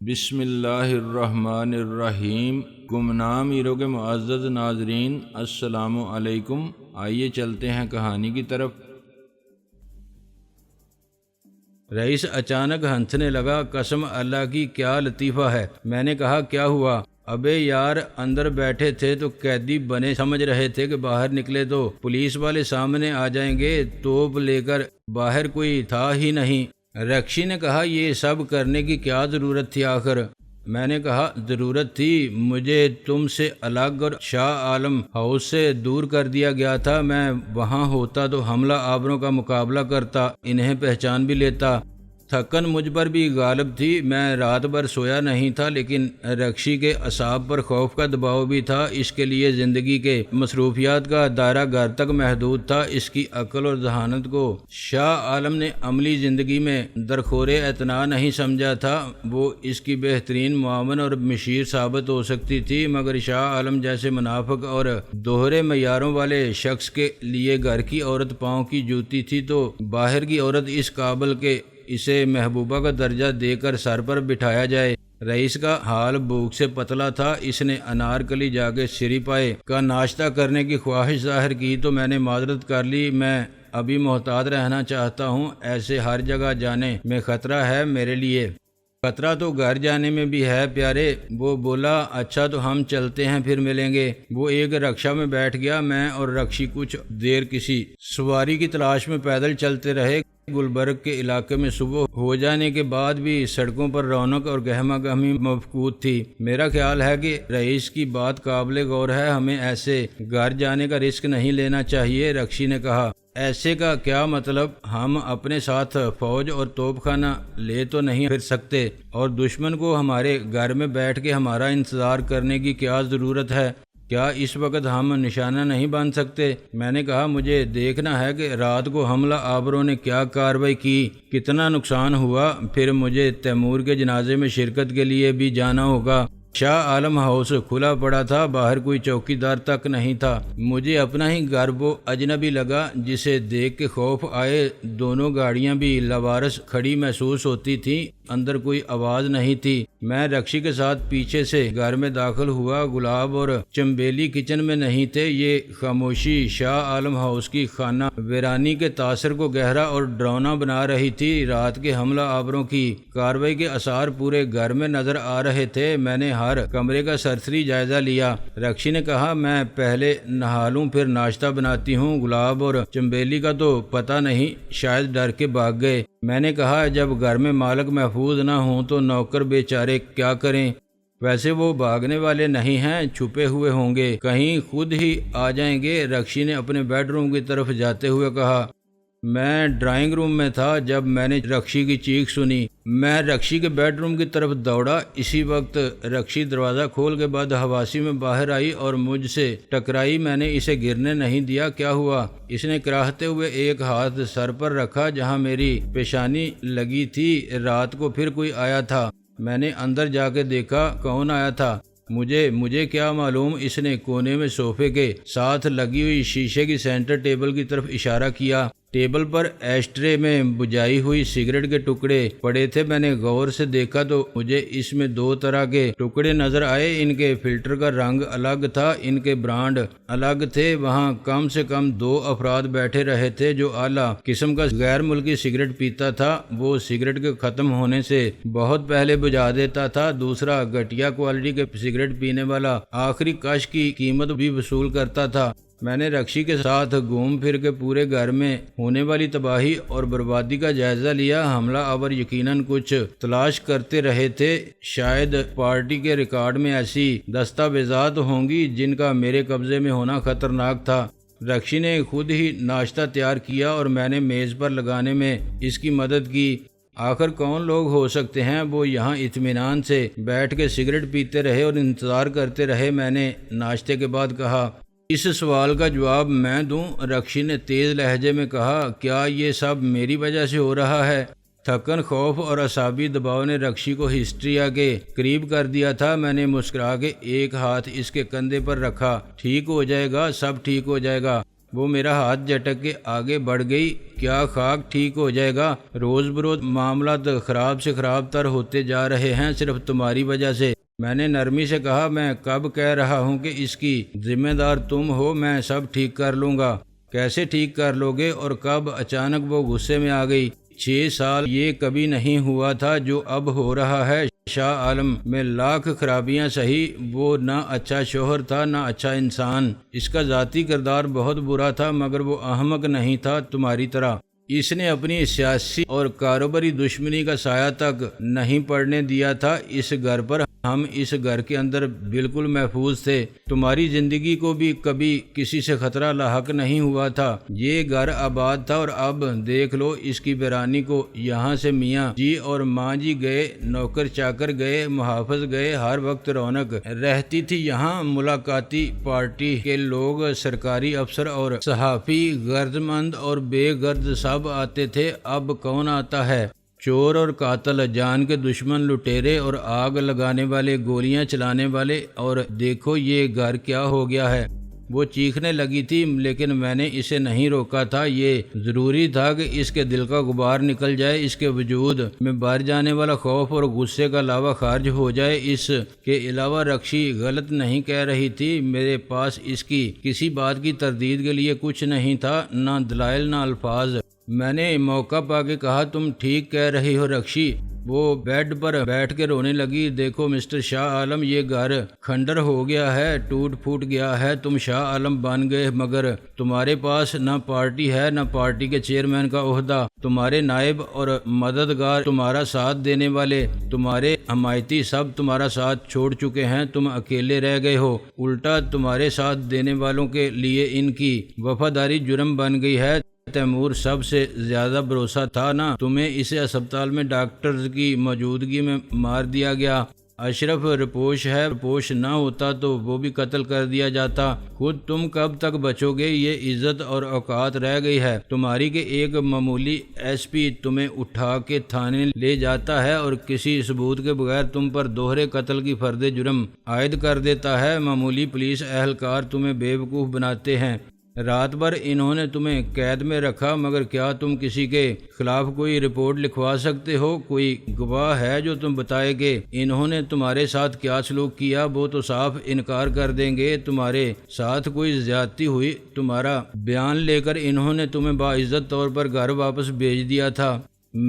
بسم اللہ الرحمن الرحیم۔ گمنام ہیرو کے معزز ناظرین، السلام علیکم۔ آئیے چلتے ہیں کہانی کی طرف۔ رئیس اچانک ہنسنے لگا۔ قسم اللہ کی کیا لطیفہ ہے۔ میں نے کہا کیا ہوا؟ ابے یار، اندر بیٹھے تھے تو قیدی بنے سمجھ رہے تھے کہ باہر نکلے تو پولیس والے سامنے آ جائیں گے، توپ لے کر۔ باہر کوئی تھا ہی نہیں۔ رکشی نے کہا یہ سب کرنے کی کیا ضرورت تھی آخر؟ میں نے کہا ضرورت تھی، مجھے تم سے الگ اور شاہ عالم ہاؤس سے دور کر دیا گیا تھا۔ میں وہاں ہوتا تو حملہ آوروں کا مقابلہ کرتا، انہیں پہچان بھی لیتا۔ تھکن مجھ پر بھی غالب تھی، میں رات بھر سویا نہیں تھا، لیکن رکشی کے اعصاب پر خوف کا دباؤ بھی تھا۔ اس کے لیے زندگی کے مصروفیات کا دائرہ گھر تک محدود تھا۔ اس کی عقل اور ذہانت کو شاہ عالم نے عملی زندگی میں درخور اعتنا نہیں سمجھا تھا۔ وہ اس کی بہترین معاون اور مشیر ثابت ہو سکتی تھی، مگر شاہ عالم جیسے منافق اور دوہرے معیاروں والے شخص کے لیے گھر کی عورت پاؤں کی جوتی تھی تو باہر کی عورت اس قابل کے اسے محبوبہ کا درجہ دے کر سر پر بٹھایا جائے۔ رئیس کا حال بھوک سے پتلا تھا۔ اس نے انارکلی جاگے سری پائے کا ناشتہ کرنے کی خواہش ظاہر کی تو میں نے معذرت کر لی، میں ابھی محتاط رہنا چاہتا ہوں، ایسے ہر جگہ جانے میں خطرہ ہے میرے لیے۔ خطرہ تو گھر جانے میں بھی ہے پیارے۔ وہ بولا اچھا تو ہم چلتے ہیں، پھر ملیں گے۔ وہ ایک رکشہ میں بیٹھ گیا۔ میں اور رکشی کچھ دیر کسی سواری کی تلاش میں پیدل چلتے رہے۔ گلبرگ کے علاقے میں صبح ہو جانے کے بعد بھی سڑکوں پر رونق اور گہما گہمی مفقود تھی۔ میرا خیال ہے کہ رئیس کی بات قابل غور ہے، ہمیں ایسے گھر جانے کا رسک نہیں لینا چاہیے۔ رکشی نے کہا ایسے کا کیا مطلب؟ ہم اپنے ساتھ فوج اور توپ خانہ لے تو نہیں پھر سکتے، اور دشمن کو ہمارے گھر میں بیٹھ کے ہمارا انتظار کرنے کی کیا ضرورت ہے؟ کیا اس وقت ہم نشانہ نہیں بن سکتے؟ میں نے کہا مجھے دیکھنا ہے کہ رات کو حملہ آوروں نے کیا کارروائی کی، کتنا نقصان ہوا، پھر مجھے تیمور کے جنازے میں شرکت کے لیے بھی جانا ہوگا۔ شاہ عالم ہاؤس کھلا پڑا تھا، باہر کوئی چوکی دار تک نہیں تھا۔ مجھے اپنا ہی گھر وہ اجنبی لگا جسے دیکھ کے خوف آئے۔ دونوں گاڑیاں بھی لاوارث کھڑی محسوس ہوتی تھیں، اندر کوئی آواز نہیں تھی۔ میں رکشی کے ساتھ پیچھے سے گھر میں داخل ہوا۔ گلاب اور چمبیلی کچن میں نہیں تھے۔ یہ خاموشی شاہ عالم ہاؤس کی خانہ ویرانی کے تاثر کو گہرا اور ڈراؤنا بنا رہی تھی۔ رات کے حملہ آوروں کی کارروائی کے آثار پورے گھر میں نظر آ رہے تھے۔ میں نے ہر کمرے کا سرسری جائزہ لیا۔ رکشی نے کہا میں پہلے نہا لوں پھر ناشتہ بناتی ہوں۔ گلاب اور چمبیلی کا تو پتہ نہیں، شاید ڈر کے بھاگ گئے۔ میں نے کہا جب گھر میں مالک محفوظ نہ ہوں تو نوکر بیچارے کیا کریں؟ ویسے وہ بھاگنے والے نہیں ہیں، چھپے ہوئے ہوں گے، کہیں خود ہی آ جائیں گے۔ رکشی نے اپنے بیڈ روم کی طرف جاتے ہوئے کہا میں ڈرائنگ روم میں تھا جب میں نے رکشی کی چیخ سنی۔ میں رکشی کے بیڈ روم کی طرف دوڑا۔ اسی وقت رکشی دروازہ کھول کے بعد حواسی میں باہر آئی اور مجھ سے ٹکرائی۔ میں نے اسے گرنے نہیں دیا۔ کیا ہوا؟ اس نے کراہتے ہوئے ایک ہاتھ سر پر رکھا جہاں میری پیشانی لگی تھی۔ رات کو پھر کوئی آیا تھا؟ میں نے اندر جا کے دیکھا۔ کون آیا تھا؟ مجھے کیا معلوم؟ اس نے کونے میں صوفے کے ساتھ لگی ہوئی شیشے کی سینٹر ٹیبل کی طرف اشارہ کیا۔ ٹیبل پر ایشٹرے میں بجھائی ہوئی سگریٹ کے ٹکڑے پڑے تھے۔ میں نے غور سے دیکھا تو مجھے اس میں دو طرح کے ٹکڑے نظر آئے۔ ان کے فلٹر کا رنگ الگ تھا، ان کے برانڈ الگ تھے۔ وہاں کم سے کم دو افراد بیٹھے رہے تھے۔ جو اعلیٰ قسم کا غیر ملکی سگریٹ پیتا تھا وہ سگریٹ کے ختم ہونے سے بہت پہلے بجھا دیتا تھا۔ دوسرا گھٹیا کوالٹی کے سگریٹ پینے والا آخری کش کی قیمت بھی وصول کرتا تھا۔ میں نے رکشی کے ساتھ گھوم پھر کے پورے گھر میں ہونے والی تباہی اور بربادی کا جائزہ لیا۔ حملہ آور یقیناً کچھ تلاش کرتے رہے تھے۔ شاید پارٹی کے ریکارڈ میں ایسی دستاویزات ہوں گی جن کا میرے قبضے میں ہونا خطرناک تھا۔ رکشی نے خود ہی ناشتہ تیار کیا اور میں نے میز پر لگانے میں اس کی مدد کی۔ آخر کون لوگ ہو سکتے ہیں؟ وہ یہاں اطمینان سے بیٹھ کے سگریٹ پیتے رہے اور انتظار کرتے رہے۔ میں نے ناشتے کے بعد کہا اس سوال کا جواب میں دوں؟ رکشی نے تیز لہجے میں کہا کیا یہ سب میری وجہ سے ہو رہا ہے؟ تھکن، خوف اور اعصابی دباؤ نے رکشی کو ہسٹریا کے قریب کر دیا تھا۔ میں نے مسکرا کے ایک ہاتھ اس کے کندھے پر رکھا۔ ٹھیک ہو جائے گا، سب ٹھیک ہو جائے گا۔ وہ میرا ہاتھ جھٹک کے آگے بڑھ گئی۔ کیا خاک ٹھیک ہو جائے گا؟ روز بروز معاملات خراب سے خراب تر ہوتے جا رہے ہیں صرف تمہاری وجہ سے۔ میں نے نرمی سے کہا، میں کب کہہ رہا ہوں کہ اس کی ذمہ دار تم ہو، میں سب ٹھیک کر لوں گا۔ کیسے ٹھیک کر لو گے؟ اور کب؟ اچانک وہ غصے میں آ گئی۔ 6 سال یہ کبھی نہیں ہوا تھا جو اب ہو رہا ہے۔ شاہ عالم میں لاکھ خرابیاں سہی، وہ نہ اچھا شوہر تھا نہ اچھا انسان۔ اس کا ذاتی کردار بہت برا تھا، مگر وہ احمق نہیں تھا تمہاری طرح۔ اس نے اپنی سیاسی اور کاروباری دشمنی کا سایہ تک نہیں پڑنے دیا تھا اس گھر پر۔ ہم اس گھر کے اندر بالکل محفوظ تھے۔ تمہاری زندگی کو بھی کبھی کسی سے خطرہ لاحق نہیں ہوا تھا۔ یہ گھر آباد تھا، اور اب دیکھ لو اس کی ویرانی کو۔ یہاں سے میاں جی اور ماں جی گئے، نوکر چاکر گئے، محافظ گئے، ہر وقت رونق رہتی تھی یہاں۔ ملاقاتی پارٹی کے لوگ، سرکاری افسر اور صحافی، غرض مند اور بے غرض سب آتے تھے۔ اب کون آتا ہے؟ چور اور قاتل، جان کے دشمن، لٹیرے اور آگ لگانے والے، گولیاں چلانے والے۔ اور دیکھو یہ گھر کیا ہو گیا ہے۔ وہ چیخنے لگی تھی، لیکن میں نے اسے نہیں روکا تھا۔ یہ ضروری تھا کہ اس کے دل کا غبار نکل جائے، اس کے وجود میں بار جانے والا خوف اور غصے کا لاوا خارج ہو جائے۔ اس کے علاوہ رکشی غلط نہیں کہہ رہی تھی۔ میرے پاس اس کی کسی بات کی تردید کے لیے کچھ نہیں تھا، نہ دلائل نہ الفاظ۔ میں نے موقع پا کے کہا، تم ٹھیک کہہ رہی ہو رکشی۔ وہ بیڈ پر بیٹھ کے رونے لگی۔ دیکھو مسٹر شاہ عالم، یہ گھر کھنڈر ہو گیا ہے، ٹوٹ پھوٹ گیا ہے۔ تم شاہ عالم بن گئے، مگر تمہارے پاس نہ پارٹی ہے، نہ پارٹی کے چیئرمین کا عہدہ۔ تمہارے نائب اور مددگار، تمہارا ساتھ دینے والے، تمہارے حمایتی سب تمہارا ساتھ چھوڑ چکے ہیں۔ تم اکیلے رہ گئے ہو۔ الٹا تمہارے ساتھ دینے والوں کے لیے ان کی وفاداری جرم بن گئی ہے۔ تیمور سب سے زیادہ بھروسہ تھا نا تمہیں، اسے اسپتال میں ڈاکٹرز کی موجودگی میں مار دیا گیا۔ اشرف رپوش ہے، رپوش نہ ہوتا تو وہ بھی قتل کر دیا جاتا۔ خود تم کب تک بچو گے؟ یہ عزت اور اوقات رہ گئی ہے تمہاری کہ ایک معمولی ایس پی تمہیں اٹھا کے تھانے لے جاتا ہے اور کسی ثبوت کے بغیر تم پر دوہرے قتل کی فرد جرم عائد کر دیتا ہے۔ معمولی پولیس اہلکار تمہیں بے وقوف بناتے ہیں۔ رات بھر انہوں نے تمہیں قید میں رکھا، مگر کیا تم کسی کے خلاف کوئی رپورٹ لکھوا سکتے ہو؟ کوئی گواہ ہے جو تم بتائے کہ انہوں نے تمہارے ساتھ کیا سلوک کیا؟ وہ تو صاف انکار کر دیں گے تمہارے ساتھ کوئی زیادتی ہوئی۔ تمہارا بیان لے کر انہوں نے تمہیں باعزت طور پر گھر واپس بھیج دیا تھا۔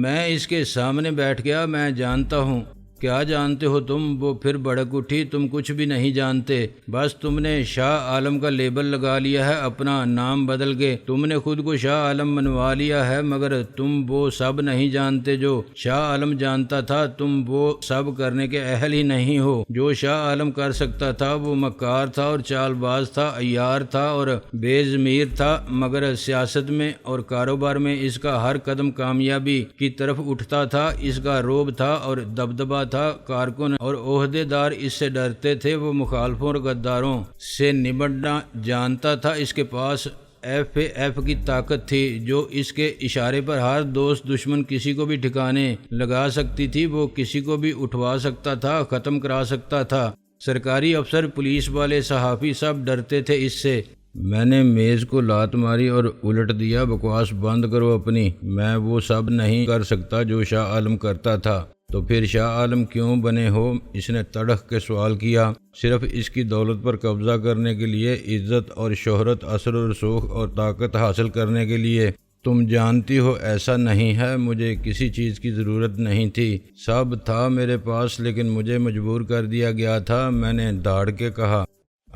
میں اس کے سامنے بیٹھ گیا۔ میں جانتا ہوں۔ کیا جانتے ہو تم؟ وہ پھر بھڑک اٹھی، تم کچھ بھی نہیں جانتے۔ بس تم نے شاہ عالم کا لیبل لگا لیا ہے، اپنا نام بدل کے تم نے خود کو شاہ عالم منوا لیا ہے، مگر تم وہ سب نہیں جانتے جو شاہ عالم جانتا تھا۔ تم وہ سب کرنے کے اہل ہی نہیں ہو جو شاہ عالم کر سکتا تھا۔ وہ مکار تھا اور چال باز تھا، عیار تھا اور بے ضمیر تھا، مگر سیاست میں اور کاروبار میں اس کا ہر قدم کامیابی کی طرف اٹھتا تھا۔ اس کا رعب تھا اور دبدبہ تھا۔ کارکن اور عہدے دار اس سے ڈرتے تھے۔ وہ مخالفوں اور غداروں سے نمٹنا جانتا تھا۔ اس کے پاس ایف کی طاقت تھی جو اس کے اشارے پر ہر دوست دشمن کسی کو بھی ٹھکانے لگا سکتی تھی۔ وہ کسی کو بھی اٹھوا سکتا تھا، ختم کرا سکتا تھا۔ سرکاری افسر، پولیس والے، صحافی سب ڈرتے تھے اس سے۔ میں نے میز کو لات ماری اور الٹ دیا۔ بکواس بند کرو اپنی۔ میں وہ سب نہیں کر سکتا جو شاہ عالم کرتا تھا۔ تو پھر شاہ عالم کیوں بنے ہو؟ اس نے تڑخ کے سوال کیا۔ صرف اس کی دولت پر قبضہ کرنے کے لیے، عزت اور شہرت، اثر و رسوخ اور طاقت حاصل کرنے کے لیے۔ تم جانتی ہو ایسا نہیں ہے۔ مجھے کسی چیز کی ضرورت نہیں تھی، سب تھا میرے پاس، لیکن مجھے مجبور کر دیا گیا تھا۔ میں نے دھاڑ کے کہا،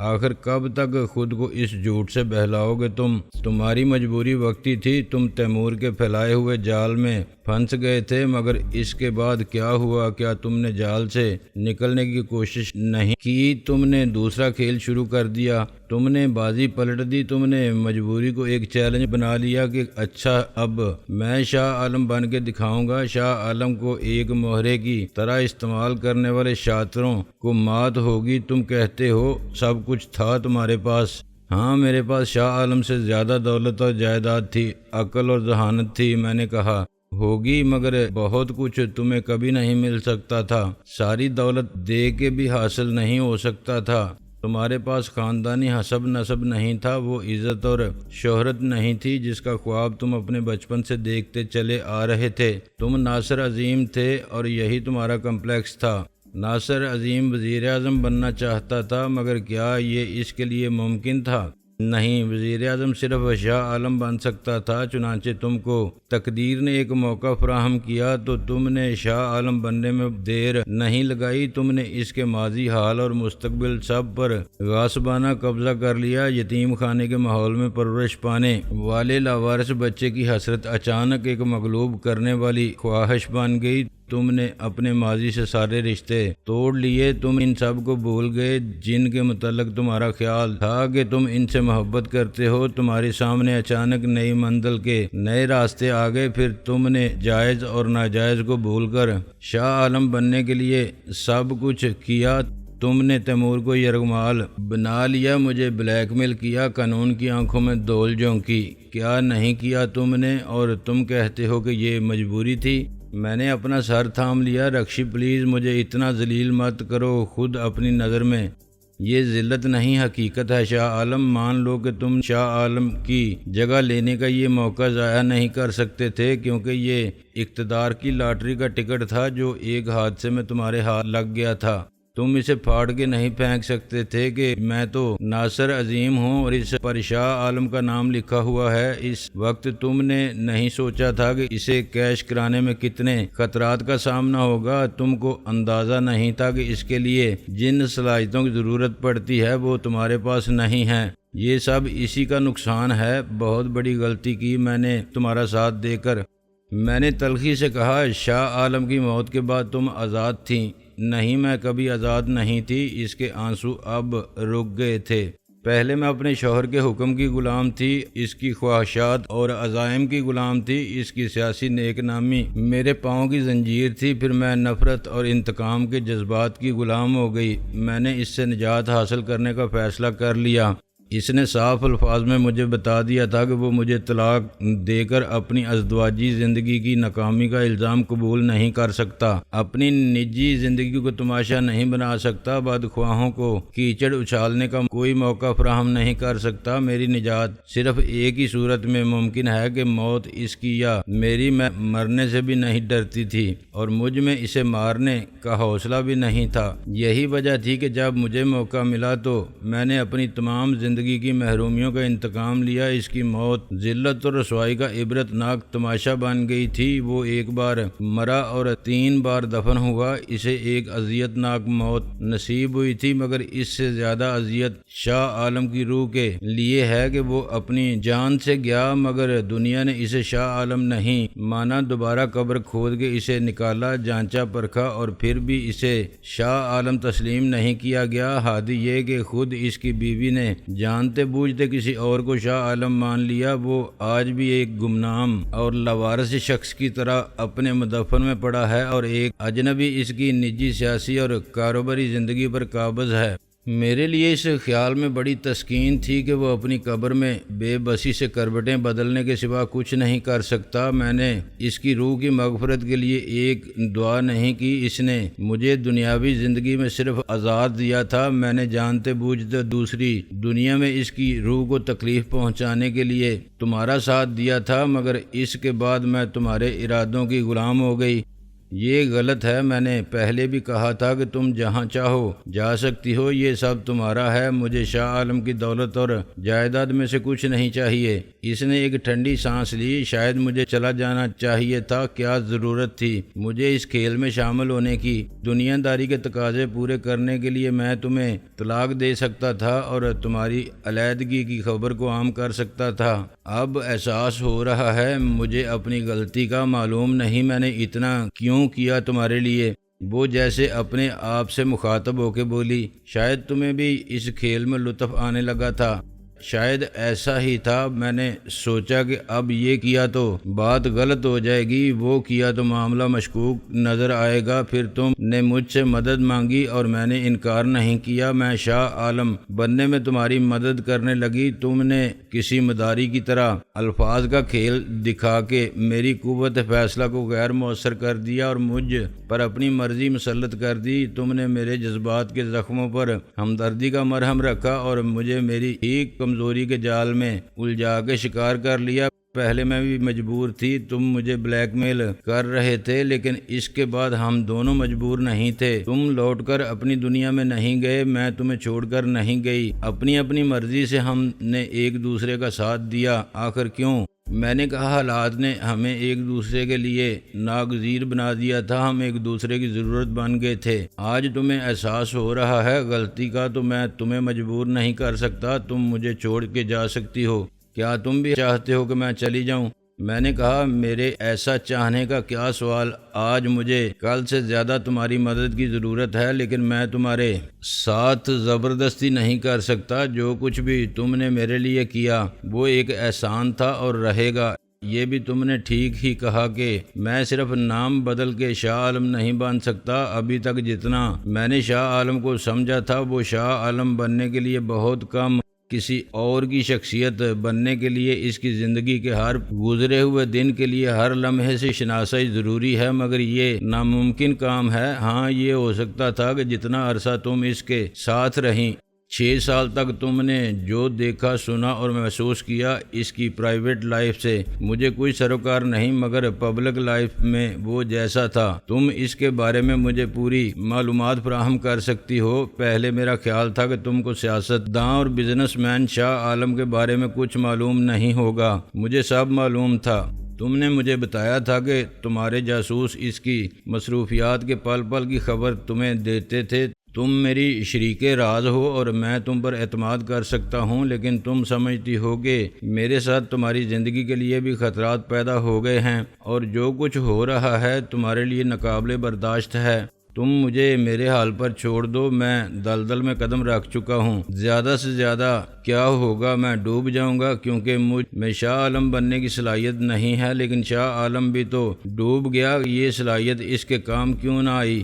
آخر کب تک خود کو اس جھوٹ سے بہلاؤ گے تم؟ تمہاری مجبوری وقتی تھی۔ تم تیمور کے پھیلائے ہوئے جال میں پھنس گئے تھے، مگر اس کے بعد کیا ہوا؟ کیا تم نے جال سے نکلنے کی کوشش نہیں کی؟ تم نے دوسرا کھیل شروع کر دیا۔ تم نے بازی پلٹ دی۔ تم نے مجبوری کو ایک چیلنج بنا لیا کہ اچھا اب میں شاہ عالم بن کے دکھاؤں گا۔ شاہ عالم کو ایک مہرے کی طرح استعمال کرنے والے شاطروں کو مات ہوگی۔ تم کہتے ہو سب کچھ تھا تمہارے پاس۔ ہاں، میرے پاس شاہ عالم سے زیادہ دولت اور جائیداد تھی، عقل اور ذہانت تھی۔ میں نے کہا، ہوگی، مگر بہت کچھ تمہیں کبھی نہیں مل سکتا تھا۔ ساری دولت دے کے بھی حاصل نہیں ہو سکتا تھا۔ تمہارے پاس خاندانی حسب نسب نہیں تھا، وہ عزت اور شہرت نہیں تھی جس کا خواب تم اپنے بچپن سے دیکھتے چلے آ رہے تھے۔ تم ناصر عظیم تھے اور یہی تمہارا کمپلیکس تھا۔ ناصر عظیم وزیر اعظم بننا چاہتا تھا، مگر کیا یہ اس کے لیے ممکن تھا؟ نہیں، وزیر اعظم صرف شاہ عالم بن سکتا تھا۔ چنانچہ تم کو تقدیر نے ایک موقع فراہم کیا تو تم نے شاہ عالم بننے میں دیر نہیں لگائی۔ تم نے اس کے ماضی، حال اور مستقبل سب پر غاصبانہ قبضہ کر لیا۔ یتیم خانے کے ماحول میں پرورش پانے والے لاوارث بچے کی حسرت اچانک ایک مغلوب کرنے والی خواہش بن گئی۔ تم نے اپنے ماضی سے سارے رشتے توڑ لیے۔ تم ان سب کو بھول گئے جن کے متعلق تمہارا خیال تھا کہ تم ان سے محبت کرتے ہو۔ تمہارے سامنے اچانک نئی منزل کے نئے راستے آ گئے۔ پھر تم نے جائز اور ناجائز کو بھول کر شاہ عالم بننے کے لیے سب کچھ کیا۔ تم نے تیمور کو یرغمال بنا لیا، مجھے بلیک میل کیا، قانون کی آنکھوں میں دول جھونکی۔ کیا نہیں کیا تم نے؟ اور تم کہتے ہو کہ یہ مجبوری تھی۔ میں نے اپنا سر تھام لیا۔ رکشی پلیز مجھے اتنا ذلیل مت کرو۔ خود اپنی نظر میں یہ ذلت نہیں، حقیقت ہے۔ شاہ عالم، مان لو کہ تم شاہ عالم کی جگہ لینے کا یہ موقع ضائع نہیں کر سکتے تھے، کیونکہ یہ اقتدار کی لاٹری کا ٹکٹ تھا جو ایک حادثے میں تمہارے ہاتھ لگ گیا تھا۔ تم اسے پھاڑ کے نہیں پھینک سکتے تھے کہ میں تو ناصر عظیم ہوں اور اس پر شاہ عالم کا نام لکھا ہوا ہے۔ اس وقت تم نے نہیں سوچا تھا کہ اسے کیش کرانے میں کتنے خطرات کا سامنا ہوگا۔ تم کو اندازہ نہیں تھا کہ اس کے لیے جن صلاحیتوں کی ضرورت پڑتی ہے وہ تمہارے پاس نہیں ہیں۔ یہ سب اسی کا نقصان ہے۔ بہت بڑی غلطی کی میں نے تمہارا ساتھ دے کر۔ میں نے تلخی سے کہا، شاہ عالم کی موت کے بعد تم آزاد تھیں۔ نہیں، میں کبھی آزاد نہیں تھی۔ اس کے آنسو اب رک گئے تھے۔ پہلے میں اپنے شوہر کے حکم کی غلام تھی، اس کی خواہشات اور عزائم کی غلام تھی، اس کی سیاسی نیک نامی میرے پاؤں کی زنجیر تھی۔ پھر میں نفرت اور انتقام کے جذبات کی غلام ہو گئی۔ میں نے اس سے نجات حاصل کرنے کا فیصلہ کر لیا۔ اس نے صاف الفاظ میں مجھے بتا دیا تھا کہ وہ مجھے طلاق دے کر اپنی ازدواجی زندگی کی ناکامی کا الزام قبول نہیں کر سکتا، اپنی نجی زندگی کو تماشا نہیں بنا سکتا، بدخواہوں کو کیچڑ اچھالنے کا کوئی موقع فراہم نہیں کر سکتا۔ میری نجات صرف ایک ہی صورت میں ممکن ہے کہ موت اس کی یا میری۔ میں مرنے سے بھی نہیں ڈرتی تھی اور مجھ میں اسے مارنے کا حوصلہ بھی نہیں تھا۔ یہی وجہ تھی کہ جب مجھے موقع ملا تو میں نے اپنی تمام زندگی کی محرومیوں کا انتقام لیا۔ اس کی موت ذلت اور رسوائی کا عبرت ناک تماشا بن گئی تھی۔ وہ ایک بار مرا اور 3 بار دفن ہوا۔ اسے ایک اذیت ناک موت نصیب ہوئی تھی، مگر اس سے زیادہ اذیت شاہ عالم کی روح کے لیے ہے کہ وہ اپنی جان سے گیا، مگر دنیا نے اسے شاہ عالم نہیں مانا۔ دوبارہ قبر کھود کے اسے نکالا، جانچا پرکھا اور پھر بھی اسے شاہ عالم تسلیم نہیں کیا گیا۔ حادی یہ کہ خود اس کی بیوی نے جانتے بوجھتے کسی اور کو شاہ عالم مان لیا۔ وہ آج بھی ایک گمنام اور لاوارث شخص کی طرح اپنے مدفن میں پڑا ہے اور ایک اجنبی اس کی نجی، سیاسی اور کاروباری زندگی پر قابض ہے۔ میرے لیے اس خیال میں بڑی تسکین تھی کہ وہ اپنی قبر میں بے بسی سے کروٹیں بدلنے کے سوا کچھ نہیں کر سکتا۔ میں نے اس کی روح کی مغفرت کے لیے ایک دعا نہیں کی۔ اس نے مجھے دنیاوی زندگی میں صرف عذاب دیا تھا۔ میں نے جانتے بوجھتے دوسری دنیا میں اس کی روح کو تکلیف پہنچانے کے لیے تمہارا ساتھ دیا تھا، مگر اس کے بعد میں تمہارے ارادوں کی غلام ہو گئی۔ یہ غلط ہے۔ میں نے پہلے بھی کہا تھا کہ تم جہاں چاہو جا سکتی ہو، یہ سب تمہارا ہے۔ مجھے شاہ عالم کی دولت اور جائیداد میں سے کچھ نہیں چاہیے۔ اس نے ایک ٹھنڈی سانس لی۔ شاید مجھے چلا جانا چاہیے تھا۔ کیا ضرورت تھی مجھے اس کھیل میں شامل ہونے کی؟ دنیا داری کے تقاضے پورے کرنے کے لیے میں تمہیں طلاق دے سکتا تھا اور تمہاری علیحدگی کی خبر کو عام کر سکتا تھا۔ اب احساس ہو رہا ہے مجھے اپنی غلطی کا۔ معلوم نہیں میں نے اتنا کیوں کیا تمہارے لیے۔ وہ جیسے اپنے آپ سے مخاطب ہو کے بولی، شاید تمہیں بھی اس کھیل میں لطف آنے لگا تھا۔ شاید ایسا ہی تھا، میں نے سوچا کہ اب یہ کیا تو بات غلط ہو جائے گی، وہ کیا تو معاملہ مشکوک نظر آئے گا۔ پھر تم نے مجھ سے مدد مانگی اور میں نے انکار نہیں کیا۔ میں شاہ عالم بننے میں تمہاری مدد کرنے لگی۔ تم نے کسی مداری کی طرح الفاظ کا کھیل دکھا کے میری قوت فیصلہ کو غیر مؤثر کر دیا اور مجھ پر اپنی مرضی مسلط کر دی۔ تم نے میرے جذبات کے زخموں پر ہمدردی کا مرہم رکھا اور مجھے میری ہی کمزوری کے جال میں الجھا کے شکار کر لیا۔ پہلے میں بھی مجبور تھی، تم مجھے بلیک میل کر رہے تھے، لیکن اس کے بعد ہم دونوں مجبور نہیں تھے۔ تم لوٹ کر اپنی دنیا میں نہیں گئے، میں تمہیں چھوڑ کر نہیں گئی۔ اپنی مرضی سے ہم نے ایک دوسرے کا ساتھ دیا۔ آخر کیوں؟ میں نے کہا حالات نے ہمیں ایک دوسرے کے لیے ناگزیر بنا دیا تھا، ہم ایک دوسرے کی ضرورت بن گئے تھے۔ آج تمہیں احساس ہو رہا ہے غلطی کا، تو میں تمہیں مجبور نہیں کر سکتا، تم مجھے چھوڑ کے جا سکتی ہو۔ کیا تم بھی چاہتے ہو کہ میں چلی جاؤں؟ میں نے کہا میرے ایسا چاہنے کا کیا سوال، آج مجھے کل سے زیادہ تمہاری مدد کی ضرورت ہے، لیکن میں تمہارے ساتھ زبردستی نہیں کر سکتا۔ جو کچھ بھی تم نے میرے لیے کیا وہ ایک احسان تھا اور رہے گا۔ یہ بھی تم نے ٹھیک ہی کہا کہ میں صرف نام بدل کے شاہ عالم نہیں بن سکتا۔ ابھی تک جتنا میں نے شاہ عالم کو سمجھا تھا وہ شاہ عالم بننے کے لیے بہت کم، کسی اور کی شخصیت بننے کے لیے اس کی زندگی کے ہر گزرے ہوئے دن کے لیے ہر لمحے سے شناسائی ضروری ہے، مگر یہ ناممکن کام ہے۔ ہاں یہ ہو سکتا تھا کہ جتنا عرصہ تم اس کے ساتھ رہیں، 6 سال تک تم نے جو دیکھا سنا اور محسوس کیا اس کی پرائیویٹ لائف سے مجھے کوئی سروکار نہیں، مگر پبلک لائف میں وہ جیسا تھا تم اس کے بارے میں مجھے پوری معلومات فراہم کر سکتی ہو۔ پہلے میرا خیال تھا کہ تم کو سیاست داں اور بزنس مین شاہ عالم کے بارے میں کچھ معلوم نہیں ہوگا، مجھے سب معلوم تھا۔ تم نے مجھے بتایا تھا کہ تمہارے جاسوس اس کی مصروفیات کے پل پل کی خبر تمہیں دیتے تھے۔ تم میری شریک راز ہو اور میں تم پر اعتماد کر سکتا ہوں، لیکن تم سمجھتی ہو کہ میرے ساتھ تمہاری زندگی کے لیے بھی خطرات پیدا ہو گئے ہیں، اور جو کچھ ہو رہا ہے تمہارے لیے ناقابل برداشت ہے۔ تم مجھے میرے حال پر چھوڑ دو، میں دلدل میں قدم رکھ چکا ہوں۔ زیادہ سے زیادہ کیا ہوگا، میں ڈوب جاؤں گا، کیونکہ مجھ میں شاہ عالم بننے کی صلاحیت نہیں ہے، لیکن شاہ عالم بھی تو ڈوب گیا، یہ صلاحیت اس کے کام کیوں نہ آئی؟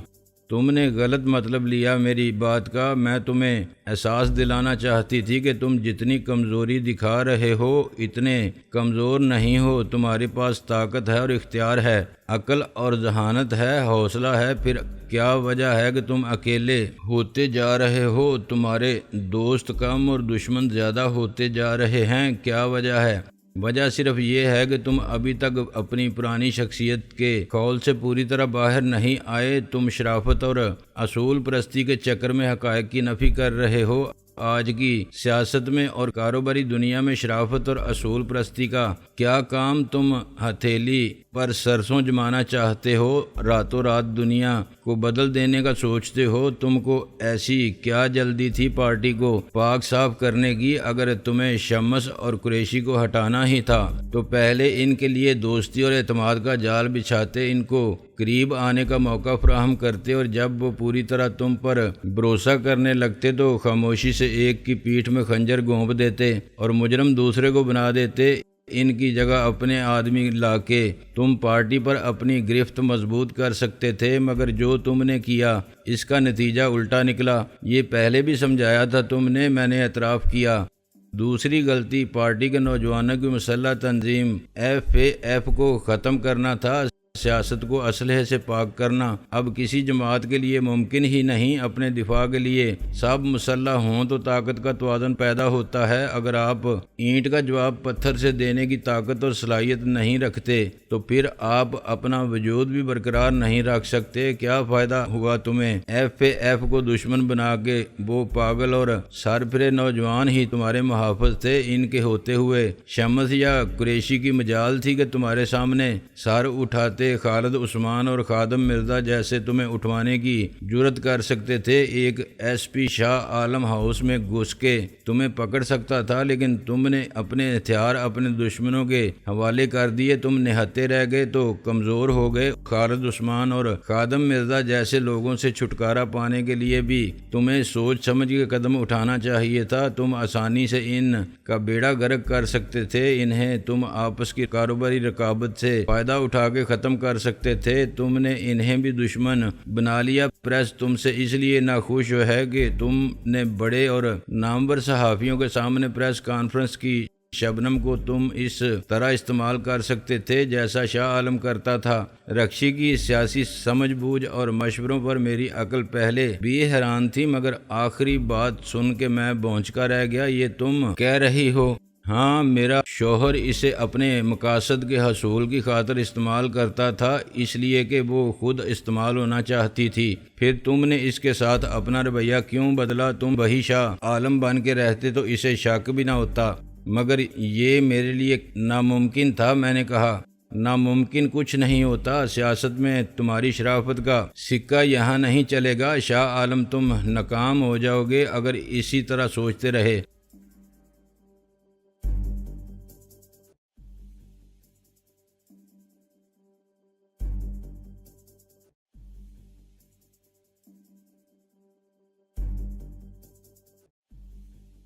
تم نے غلط مطلب لیا میری بات کا۔ میں تمہیں احساس دلانا چاہتی تھی کہ تم جتنی کمزوری دکھا رہے ہو اتنے کمزور نہیں ہو، تمہارے پاس طاقت ہے اور اختیار ہے، عقل اور ذہانت ہے، حوصلہ ہے۔ پھر کیا وجہ ہے کہ تم اکیلے ہوتے جا رہے ہو، تمہارے دوست کم اور دشمن زیادہ ہوتے جا رہے ہیں؟ کیا وجہ ہے؟ وجہ صرف یہ ہے کہ تم ابھی تک اپنی پرانی شخصیت کے خول سے پوری طرح باہر نہیں آئے۔ تم شرافت اور اصول پرستی کے چکر میں حقائق کی نفی کر رہے ہو۔ آج کی سیاست میں اور کاروباری دنیا میں شرافت اور اصول پرستی کا کیا کام؟ تم ہتھیلی پر سرسوں جمانا چاہتے ہو، راتوں رات دنیا کو بدل دینے کا سوچتے ہو۔ تم کو ایسی کیا جلدی تھی پارٹی کو پاک صاف کرنے کی؟ اگر تمہیں شمس اور قریشی کو ہٹانا ہی تھا تو پہلے ان کے لیے دوستی اور اعتماد کا جال بچھاتے، ان کو قریب آنے کا موقع فراہم کرتے، اور جب وہ پوری طرح تم پر بھروسہ کرنے لگتے تو خاموشی سے ایک کی پیٹھ میں خنجر گھونپ دیتے اور مجرم دوسرے کو بنا دیتے۔ ان کی جگہ اپنے آدمی لا کے تم پارٹی پر اپنی گرفت مضبوط کر سکتے تھے، مگر جو تم نے کیا اس کا نتیجہ الٹا نکلا۔ یہ پہلے بھی سمجھایا تھا تم نے، میں نے اعتراف کیا۔ دوسری غلطی پارٹی کے نوجوانوں کی مسلح تنظیم FAF کو ختم کرنا تھا، سیاست کو اسلحے سے پاک کرنا اب کسی جماعت کے لیے ممکن ہی نہیں۔ اپنے دفاع کے لیے سب مسلح ہوں تو طاقت کا توازن پیدا ہوتا ہے۔ اگر آپ اینٹ کا جواب پتھر سے دینے کی طاقت اور صلاحیت نہیں رکھتے تو پھر آپ اپنا وجود بھی برقرار نہیں رکھ سکتے۔ کیا فائدہ ہوا تمہیں FAF کو دشمن بنا کے؟ وہ پاگل اور سرپھرے نوجوان ہی تمہارے محافظ تھے۔ ان کے ہوتے ہوئے شمس یا قریشی کی مجال تھی کہ تمہارے سامنے سر اٹھاتے چاہتے خالد عثمان اور خادم مرزا جیسے تمہیں اٹھوانے کی جرت کر سکتے تھے۔ ایک S P Shah Alam house میں گھس کے تمہیں پکڑ سکتا تھا، لیکن تم نے اپنے ہتھیار اپنے دشمنوں کے حوالے کر دیے۔ تم نہتے رہ گئے تو کمزور ہو گئے۔ خالد عثمان اور خادم مرزا جیسے لوگوں سے چھٹکارا پانے کے لیے بھی تمہیں سوچ سمجھ کے قدم اٹھانا چاہیے تھا۔ تم آسانی سے ان کا بیڑا غرق کر سکتے تھے، انہیں تم آپس کی کاروباری رقابت سے فائدہ اٹھا کے ختم کر سکتے تھے۔ تم نے انہیں بھی دشمن بنا لیا۔ پریس تم سے اس لیے ناخوش ہے کہ تم نے بڑے اور نامور صحافیوں کے سامنے پریس کانفرنس کی۔ شبنم کو تم اس طرح استعمال کر سکتے تھے جیسا شاہ عالم کرتا تھا۔ رکشی کی سیاسی سمجھ بوجھ اور مشوروں پر میری عقل پہلے بھی حیران تھی، مگر آخری بات سن کے میں بھونچکا رہ گیا۔ یہ تم کہہ رہی ہو؟ ہاں، میرا شوہر اسے اپنے مقاصد کے حصول کی خاطر استعمال کرتا تھا، اس لیے کہ وہ خود استعمال ہونا چاہتی تھی۔ پھر تم نے اس کے ساتھ اپنا رویہ کیوں بدلا؟ تم وہی شاہ عالم بن کے رہتے تو اسے شک بھی نہ ہوتا۔ مگر یہ میرے لیے ناممکن تھا۔ میں نے کہا، ناممکن کچھ نہیں ہوتا، سیاست میں تمہاری شرافت کا سکہ یہاں نہیں چلے گا۔ شاہ عالم، تم ناکام ہو جاؤ گے اگر اسی طرح سوچتے رہے۔